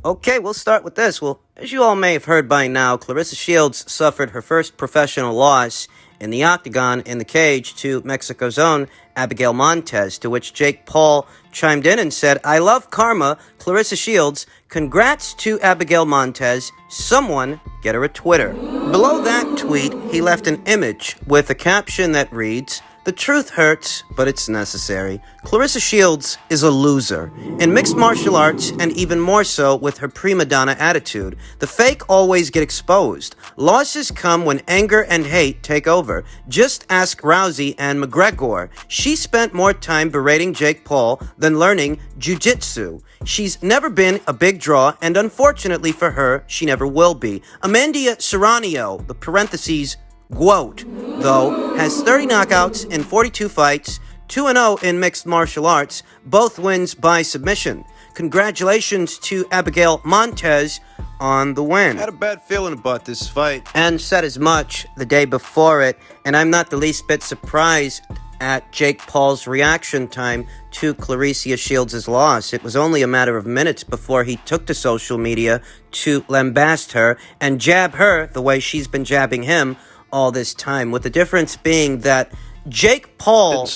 Okay, we'll start with this. Well, as you all may have heard by now, Clarissa Shields suffered her first professional loss in the octagon in the cage to Mexico's own Abigail Montez, to which Jake Paul chimed in and said, "I love karma, Clarissa Shields. Congrats to Abigail Montez. Someone get her a Twitter." Below that tweet, he left an image with a caption that reads, "The truth hurts, but it's necessary. Clarissa Shields is a loser in mixed martial arts, and even more so with her prima donna attitude. The fake always get exposed. Losses come when anger and hate take over. Just ask Rousey and McGregor. She spent more time berating Jake Paul than learning jiu-jitsu. She's never been a big draw, and unfortunately for her, she never will be. Amanda Serrano, the parentheses, GWOAT, though, has 30 knockouts in 42 fights, 2-0 in mixed martial arts, both wins by submission. Congratulations to Abigail Montez on the win." Had a bad feeling about this fight. And said as much the day before it, and I'm not the least bit surprised at Jake Paul's reaction time to Clarissa Shields' loss. It was only a matter of minutes before he took to social media to lambast her and jab her the way she's been jabbing him all this time, with the difference being that Jake Paul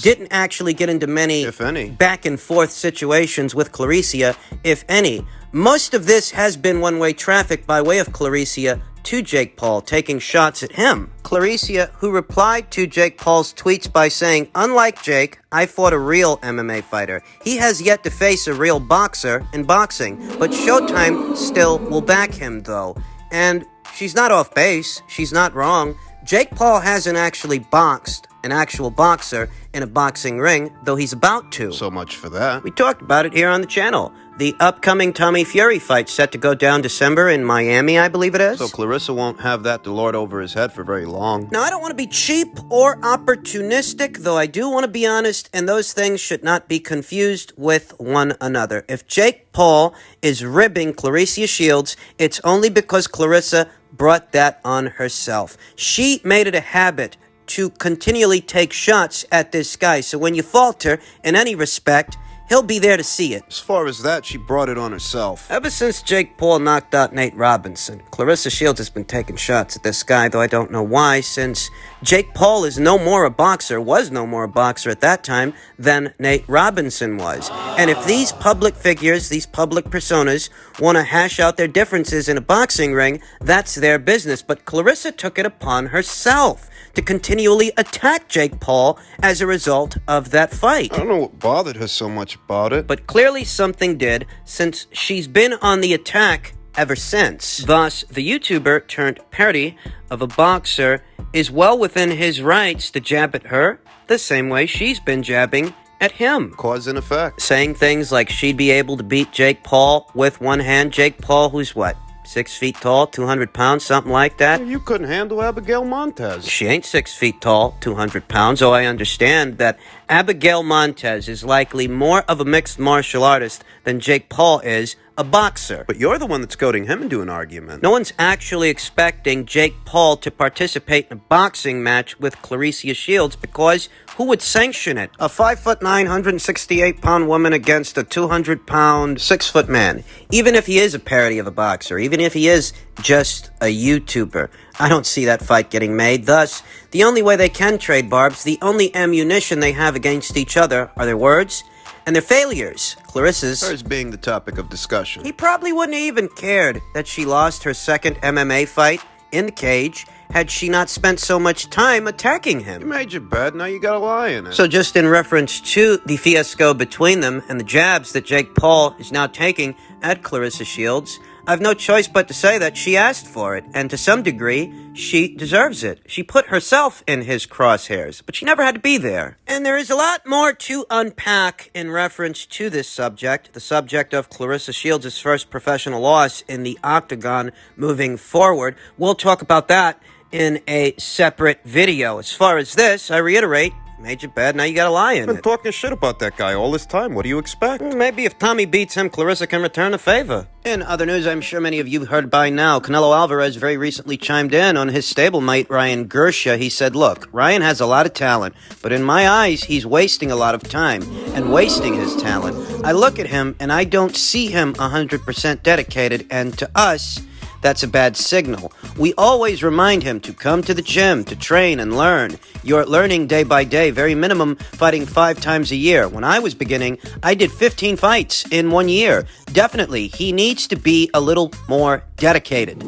didn't actually get into many, if any, back and forth situations with Clarissa, if any. Most of this has been one-way traffic by way of Clarissa to Jake Paul, taking shots at him. Clarissa, who replied to Jake Paul's tweets by saying, "Unlike Jake, I fought a real MMA fighter. He has yet to face a real boxer in boxing, but Showtime still will back him, though." And she's not off base. She's not wrong. Jake Paul hasn't actually boxed an actual boxer in a boxing ring, though he's about to. So much for that. We talked about it here on the channel. The upcoming Tommy Fury fight set to go down December in Miami, I believe it is. So Clarissa won't have that to lord over his head for very long. Now, I don't want to be cheap or opportunistic, though I do want to be honest, and those things should not be confused with one another. If Jake Paul is ribbing Clarissa Shields, it's only because Clarissa brought that on herself. She made it a habit to continually take shots at this guy, so when you falter in any respect, he'll be there to see it. As far as that, she brought it on herself. Ever since Jake Paul knocked out Nate Robinson, Clarissa Shields has been taking shots at this guy, though I don't know why, since Jake Paul is no more a boxer, was no more a boxer at that time, than Nate Robinson was. And if these public figures, these public personas, want to hash out their differences in a boxing ring, that's their business. But Clarissa took it upon herself to continually attack Jake Paul as a result of that fight. I don't know what bothered her so much about it. But clearly something did, since she's been on the attack ever since. Thus, the YouTuber turned parody of a boxer is well within his rights to jab at her the same way she's been jabbing at him. Cause and effect. Saying things like she'd be able to beat Jake Paul with one hand. Jake Paul, who's what? 6 feet tall, 200 pounds, something like that. You couldn't handle Abigail Montez. She ain't 6 feet tall, 200 pounds, so I understand that Abigail Montez is likely more of a mixed martial artist than Jake Paul is a boxer. But you're the one that's goading him into an argument. No one's actually expecting Jake Paul to participate in a boxing match with Clarissa Shields, because who would sanction it? A 5'9", 168-pound woman against a 200-pound, 6-foot man. Even if he is a parody of a boxer, even if he is just a YouTuber, I don't see that fight getting made. Thus, the only way they can trade barbs, the only ammunition they have against each other are their words and their failures. Clarissa's, hers being the topic of discussion. He probably wouldn't have even cared that she lost her second MMA fight in the cage had she not spent so much time attacking him. You made your bed, now you gotta lie in it. So just in reference to the fiasco between them and the jabs that Jake Paul is now taking at Clarissa Shields, I've no choice but to say that she asked for it, and to some degree, she deserves it. She put herself in his crosshairs, but she never had to be there. And there is a lot more to unpack in reference to this subject, the subject of Clarissa Shields' first professional loss in the octagon moving forward. We'll talk about that in a separate video. As far as this, I reiterate, Made you bad, now you got a lie in I've been it. talking shit about that guy all this time. What do you expect? Maybe if Tommy beats him, Clarissa can return the favor. In other news, I'm sure many of you heard by now, Canelo Alvarez very recently chimed in on his stablemate, Ryan Garcia. He said, look, Ryan has a lot of talent, but in my eyes, he's wasting a lot of time and wasting his talent. I look at him and I don't see him 100% dedicated, and to us, that's a bad signal. We always remind him to come to the gym, to train and learn. You're learning day by day, very minimum, fighting 5 times a year. When I was beginning, I did 15 fights in 1 year. Definitely, he needs to be a little more dedicated.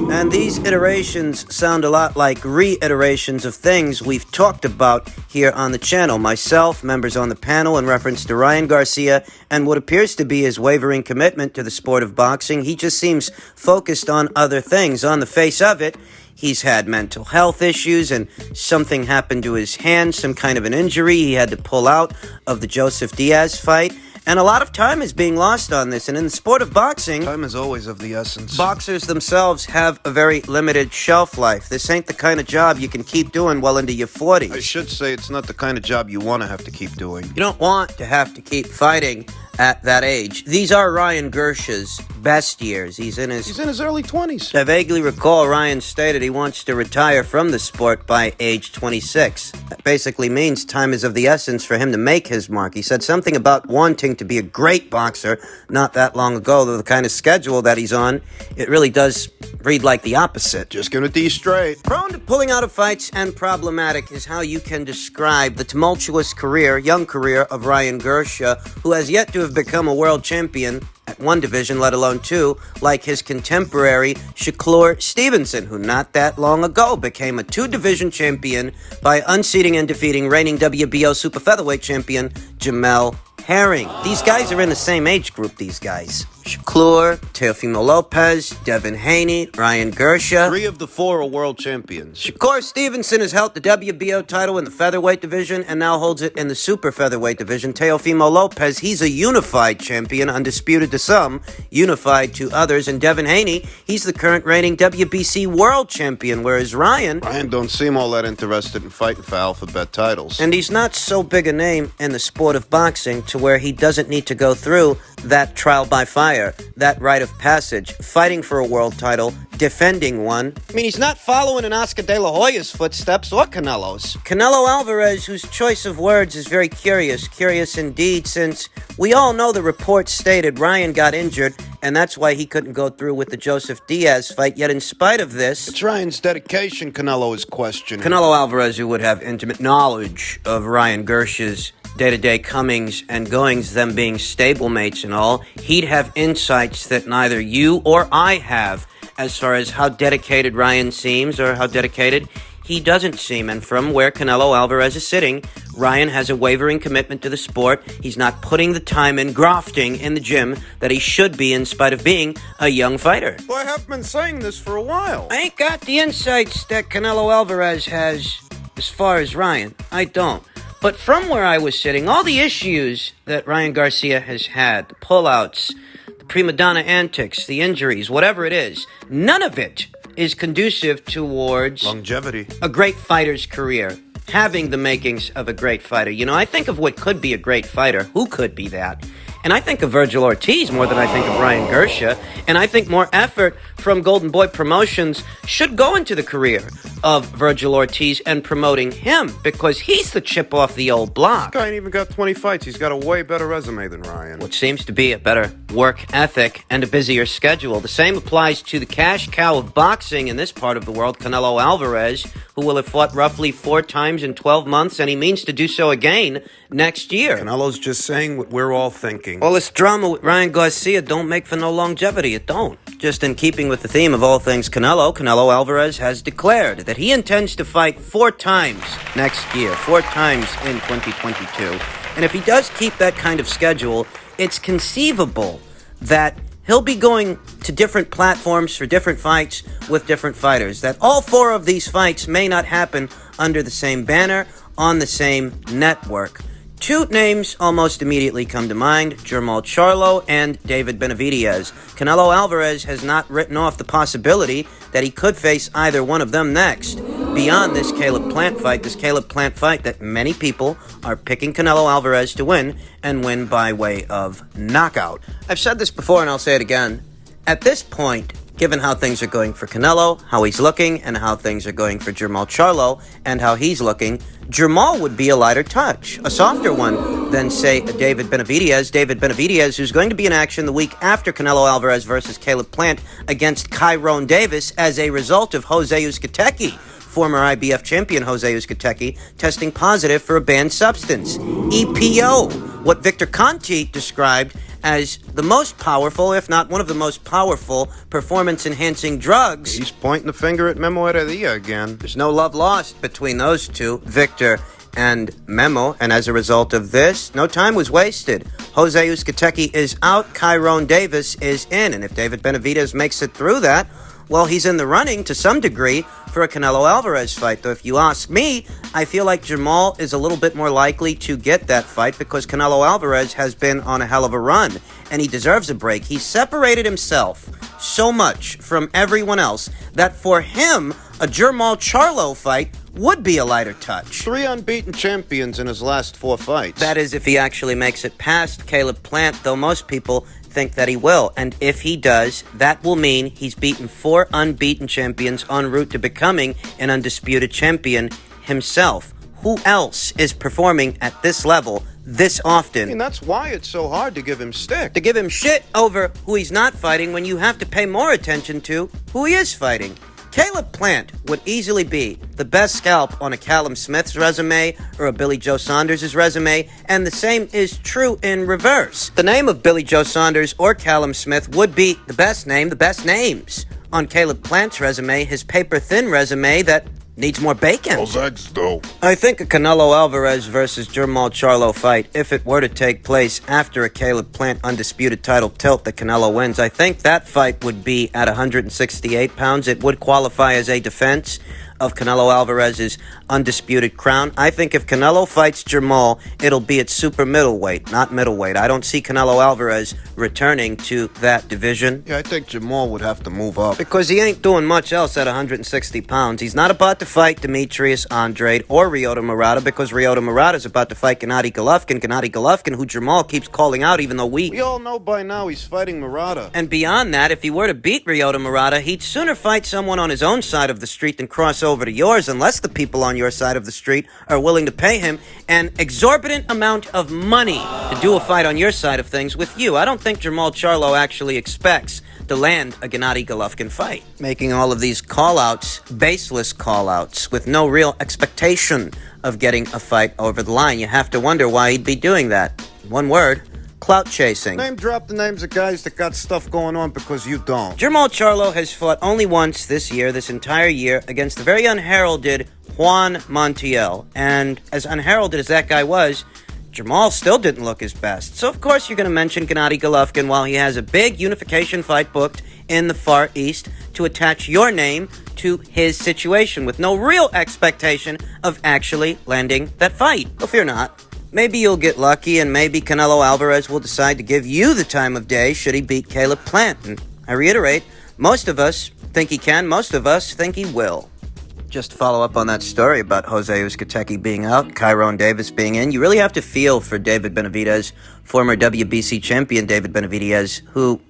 And these iterations sound a lot like reiterations of things we've talked about here on the channel. Myself, members on the panel, in reference to Ryan Garcia and what appears to be his wavering commitment to the sport of boxing. He just seems focused on other things. On the face of it, he's had mental health issues and something happened to his hand, some kind of an injury. He had to pull out of the Joseph Diaz fight. And a lot of time is being lost on this. And in the sport of boxing, Time is always of the essence. boxers themselves have a very limited shelf life. This ain't the kind of job you can keep doing well into your 40s. I should say it's not the kind of job you want to have to keep doing. You don't want to have to keep fighting at that age. These are Ryan Garcia's best years. He's in his early 20s. I vaguely recall Ryan stated he wants to retire from the sport by age 26. That basically means time is of the essence for him to make his mark. He said something about wanting to be a great boxer not that long ago, though the kind of schedule that he's on, it really does read like the opposite. Just gonna D straight. Prone to pulling out of fights and problematic is how you can describe the tumultuous career, young career of Ryan Garcia, who has yet to have become a world champion at one division, let alone two, like his contemporary Shakur Stevenson, who not that long ago became a 2-division champion by unseating and defeating reigning WBO super featherweight champion Jamel Herring. These guys are in the same age group, these guys. Shakur, Teofimo Lopez, Devin Haney, Ryan Garcia. 3 of the 4 are world champions. Shakur Stevenson has held the WBO title in the featherweight division and now holds it in the super featherweight division. Teofimo Lopez, he's a unified champion, undisputed to some, unified to others. And Devin Haney, he's the current reigning WBC world champion, whereas Ryan Don't seem all that interested in fighting for alphabet titles. and he's not so big a name in the sport of boxing to where he doesn't need to go through that trial by fire, that rite of passage, fighting for a world title, defending one. I mean, he's not following in Oscar De La Hoya's footsteps or Canelo's. Canelo Alvarez, whose choice of words is very curious indeed, since we all know the report stated Ryan got injured, and that's why he couldn't go through with the Joseph Diaz fight. Yet in spite of this, It's Ryan's dedication Canelo is questioning. Canelo Alvarez, who would have intimate knowledge of Ryan Garcia's day-to-day comings and goings, them being stablemates and all, he'd have insights that neither you or I have as far as how dedicated Ryan seems or how dedicated he doesn't seem. And from where Canelo Alvarez is sitting, Ryan has a wavering commitment to the sport. He's not putting the time in, grafting in the gym that he should be in spite of being a young fighter. Well, I have been saying this for a while. I ain't got the insights that Canelo Alvarez has as far as Ryan. I don't. But from where I was sitting, all the issues that Ryan Garcia has had, the pullouts, the prima donna antics, the injuries, whatever it is, none of it is conducive towards Longevity. a great fighter's career, having the makings of a great fighter. You know, I think of what could be a great fighter. Who could be that? And I think of Virgil Ortiz more than I think of Ryan Garcia. And I think more effort from Golden Boy Promotions should go into the career of Virgil Ortiz and promoting him, because he's the chip off the old block. Guy ain't even got 20 fights. He's got a way better resume than Ryan. What seems to be a better work ethic and a busier schedule. The same applies to the cash cow of boxing in this part of the world, Canelo Alvarez, who will have fought roughly 4 times in 12 months, and he means to do so again next year. Canelo's just saying what we're all thinking. All this drama with Ryan Garcia don't make for no longevity. It don't. Just in keeping with the theme of all things Canelo, Canelo Alvarez has declared that he intends to fight 4 times next year, 4 times in 2022. And if he does keep that kind of schedule, it's conceivable that he'll be going to different platforms for different fights with different fighters. That all 4 of these fights may not happen under the same banner, on the same network. 2 names almost immediately come to mind, Jermall Charlo and David Benavidez. Canelo Alvarez has not written off the possibility that he could face either one of them next. beyond this Caleb Plant fight that many people are picking Canelo Alvarez to win, and win by way of knockout. I've said this before and I'll say it again. At this point, given how things are going for Canelo, how he's looking, and how things are going for Jermall Charlo, and how he's looking, Jermall would be a lighter touch, a softer one than, say, a David Benavidez. David Benavidez, who's going to be in action the week after Canelo Alvarez versus Caleb Plant against Kyron Davis as a result of Jose Uzcategui, former IBF champion Jose Uzcategui, testing positive for a banned substance, EPO, what Victor Conti described as the most powerful, if not one of the most powerful, performance-enhancing drugs. He's pointing the finger at Memo Heredia again. There's no love lost between those two, Victor and Memo, and as a result of this, no time was wasted. Jose Uzcategui is out, Kyron Davis is in, and if David Benavidez makes it through that, well, he's in the running to some degree for a Canelo Alvarez fight. Though if you ask me, I feel like Jermall is a little bit more likely to get that fight because Canelo Alvarez has been on a hell of a run, and he deserves a break. He separated himself so much from everyone else that for him, a Jermall Charlo fight would be a lighter touch. 3 unbeaten champions in his last 4 fights. That is if he actually makes it past Caleb Plant, though most people think that he will. And if he does, that will mean he's beaten 4 unbeaten champions en route to becoming an undisputed champion himself. Who else is performing at this level this often? I mean, that's why it's so hard to give him stick. To give him shit over who he's not fighting when you have to pay more attention to who he is fighting. Caleb Plant would easily be the best scalp on a Callum Smith's resume or a Billy Joe Saunders' resume, and the same is true in reverse. The name of Billy Joe Saunders or Callum Smith would be the best names on Caleb Plant's resume, his paper-thin resume that needs more bacon. Those eggs, though. I think a Canelo Alvarez versus Jermall Charlo fight, if it were to take place after a Caleb Plant undisputed title tilt that Canelo wins, I think that fight would be at 168 pounds. It would qualify as a defense of Canelo Alvarez's undisputed crown. I think if Canelo fights Jermall, it'll be at super middleweight, not middleweight. I don't see Canelo Alvarez returning to that division. Yeah, I think Jermall would have to move up. Because he ain't doing much else at 160 pounds. He's not about to fight Demetrius Andrade or Ryota Murata because Ryota Murata is about to fight Gennady Golovkin, who Jermall keeps calling out even though we all know by now he's fighting Murata. And beyond that, if he were to beat Ryota Murata, he'd sooner fight someone on his own side of the street than cross over to yours, unless the people on your side of the street are willing to pay him an exorbitant amount of money to do a fight on your side of things with you. I don't think Jermall Charlo actually expects to land a Gennady Golovkin fight. Making all of these call-outs, baseless call-outs, with no real expectation of getting a fight over the line. You have to wonder why he'd be doing that. One word: clout chasing. Name drop the names of guys that got stuff going on because you don't. Jermall Charlo has fought only once this entire year, against the very unheralded Juan Montiel. And as unheralded as that guy was, Jermall still didn't look his best. So of course you're going to mention Gennady Golovkin while he has a big unification fight booked in the Far East to attach your name to his situation with no real expectation of actually landing that fight. Well, fear not. Maybe you'll get lucky, and maybe Canelo Alvarez will decide to give you the time of day should he beat Caleb Plant. And I reiterate, most of us think he can, most of us think he will. Just to follow up on that story about Jose Uzcategui being out, Kyron Davis being in, you really have to feel for David Benavidez, former WBC champion David Benavidez, who,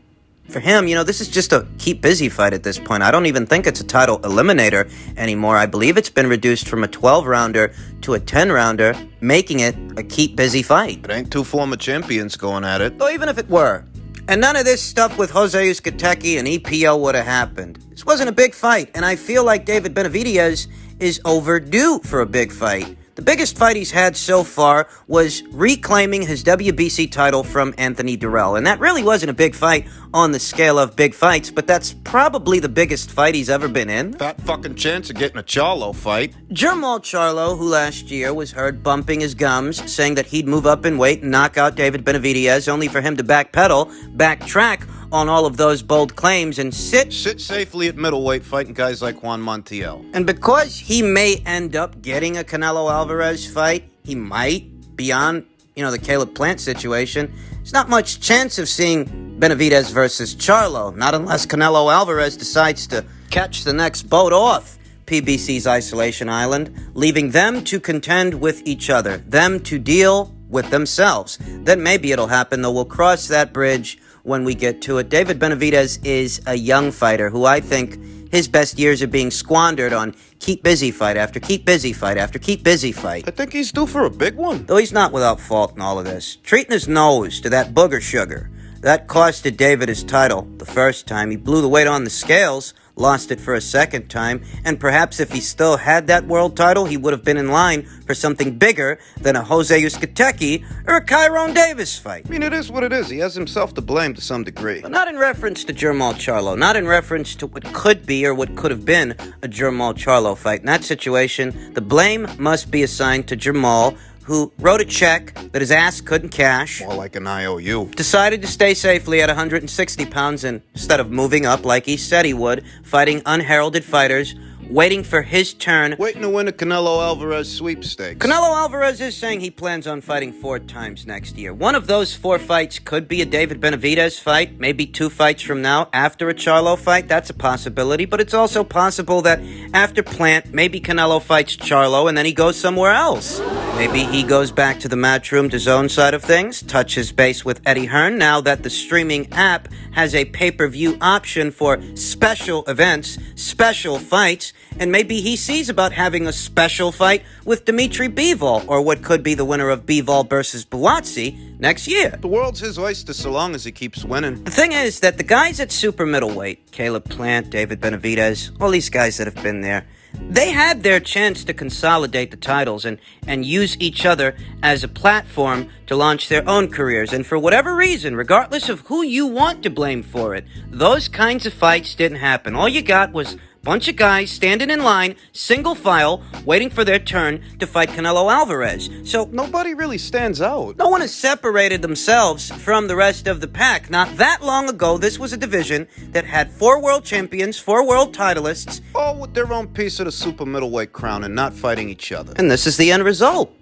for him, this is just a keep busy fight at this point. I don't even think it's a title eliminator anymore. I believe it's been reduced from a 12-rounder to a 10-rounder, making it a keep busy fight. It ain't 2 former champions going at it. Though even if it were, and none of this stuff with Jose Uzcategui and EPO would have happened. This wasn't a big fight, and I feel like David Benavidez is overdue for a big fight. The biggest fight he's had so far was reclaiming his WBC title from Anthony Durrell. And that really wasn't a big fight on the scale of big fights, but that's probably the biggest fight he's ever been in. Fat fucking chance of getting a Charlo fight. Jermall Charlo, who last year was heard bumping his gums, saying that he'd move up in weight and knock out David Benavidez, only for him to backtrack on all of those bold claims and sit safely at middleweight fighting guys like Juan Montiel. And because he may end up getting a Canelo Alvarez fight, he might, beyond, the Caleb Plant situation, there's not much chance of seeing Benavidez versus Charlo, not unless Canelo Alvarez decides to catch the next boat off PBC's Isolation Island, leaving them to contend with each other, them to deal with themselves. Then maybe it'll happen, though we'll cross that bridge when we get to it. David Benavidez is a young fighter who I think his best years are being squandered on keep busy fight after keep busy fight after keep busy fight. I think he's due for a big one. Though he's not without fault in all of this. Treating his nose to that booger sugar. That costed David his title the first time. He blew the weight on the scales, lost it for a second time, and perhaps if he still had that world title, he would have been in line for something bigger than a Jose Uzcategui or a Tyrone Davis fight. I mean, it is what it is. He has himself to blame to some degree. But not in reference to Jermall Charlo, not in reference to what could be or what could have been a Jermall Charlo fight. In that situation, the blame must be assigned to Jermall, who wrote a check that his ass couldn't cash, More like an IOU. decided to stay safely at 160 pounds and, instead of moving up like he said he would, fighting unheralded fighters, waiting for his turn. Waiting to win a Canelo Alvarez sweepstakes. Canelo Alvarez is saying he plans on fighting 4 times next year. One of those 4 fights could be a David Benavidez fight, maybe 2 fights from now after a Charlo fight. That's a possibility, but it's also possible that after Plant, maybe Canelo fights Charlo and then he goes somewhere else. Maybe he goes back to the Matchroom DAZN side of things, touches base with Eddie Hearn now that the streaming app has a pay-per-view option for special events, special fights, and maybe he sees about having a special fight with Dimitri Bivol, or what could be the winner of Bivol versus Buatsi next year. The world's his oyster so long as he keeps winning. The thing is that the guys at super middleweight, Caleb Plant, David Benavidez, all these guys that have been there, they had their chance to consolidate the titles and use each other as a platform to launch their own careers. And for whatever reason, regardless of who you want to blame for it, those kinds of fights didn't happen. All you got was a bunch of guys standing in line, single file, waiting for their turn to fight Canelo Alvarez. So Nobody really stands out. no one has separated themselves from the rest of the pack. Not that long ago, this was a division that had 4 world champions, 4 world titleists, All with their own piece of the super middleweight crown and not fighting each other. and this is the end result.